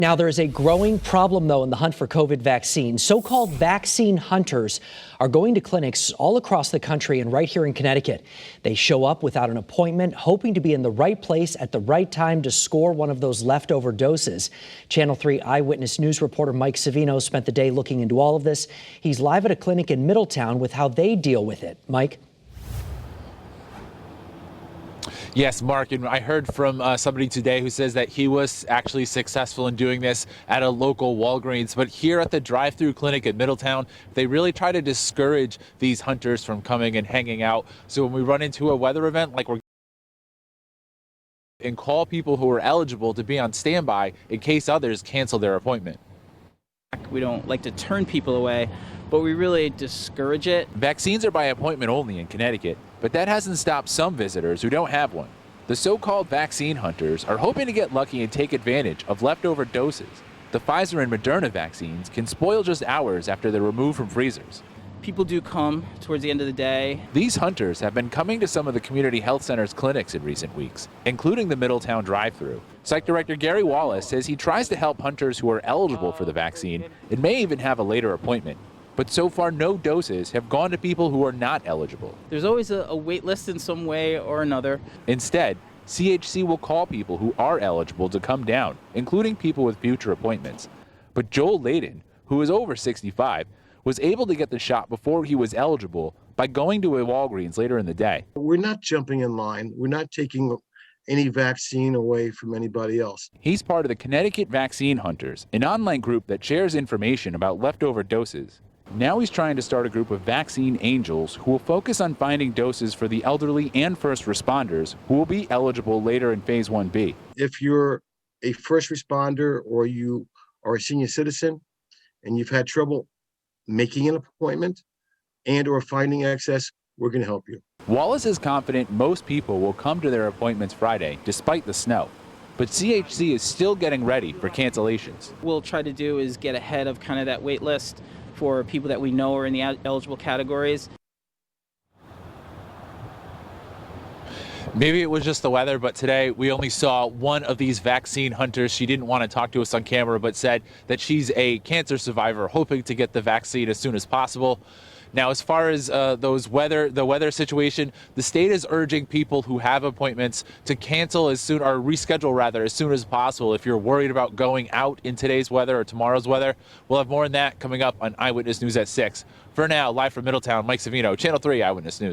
Now, there is a growing problem, though, in the hunt for COVID vaccines. So-called vaccine hunters are going to clinics all across the country and right here in Connecticut. They show up without an appointment, hoping to be in the right place at the right time to score one of those leftover doses. Channel 3 Eyewitness News reporter Mike Savino spent the day looking into all of this. He's live at a clinic in Middletown with how they deal with it. Mike? Yes, Mark, and I heard from somebody today who says that he was actually successful in doing this at a local Walgreens. But here at the drive-through clinic at Middletown, they really try to discourage these hunters from coming and hanging out. So when we run into a weather event like and call people who are eligible to be on standby in case others cancel their appointment. We don't like to turn people away, but we really discourage it. Vaccines are by appointment only in Connecticut, but that hasn't stopped some visitors who don't have one. The so-called vaccine hunters are hoping to get lucky and take advantage of leftover doses. The Pfizer and Moderna vaccines can spoil just hours after they're removed from freezers. People do come towards the end of the day. These hunters have been coming to some of the community health center's clinics in recent weeks, including the Middletown drive-through. Psych Director Gary Wallace says he tries to help hunters who are eligible for the vaccine and may even have a later appointment. But so far, no doses have gone to people who are not eligible. There's always a wait list in some way or another. Instead, CHC will call people who are eligible to come down, including people with future appointments. But Joel Layden, who is over 65, was able to get the shot before he was eligible by going to a Walgreens later in the day. We're not jumping in line. We're not taking any vaccine away from anybody else. He's part of the Connecticut Vaccine Hunters, an online group that shares information about leftover doses. Now he's trying to start a group of vaccine angels who will focus on finding doses for the elderly and first responders who will be eligible later in Phase 1B. If you're a first responder or you are a senior citizen and you've had trouble making an appointment and or finding access, we're going to help you. Wallace is confident most people will come to their appointments Friday despite the snow. But CHC is still getting ready for cancellations. What we'll try to do is get ahead of kind of that wait list for people that we know are in the eligible categories. Maybe it was just the weather, but today we only saw one of these vaccine hunters. She didn't want to talk to us on camera, but said that she's a cancer survivor hoping to get the vaccine as soon as possible. Now, as far as the weather situation, the state is urging people who have appointments to cancel as soon, or reschedule rather, as soon as possible if you're worried about going out in today's weather or tomorrow's weather. We'll have more on that coming up on Eyewitness News at 6. For now, live from Middletown, Mike Savino, Channel 3 Eyewitness News.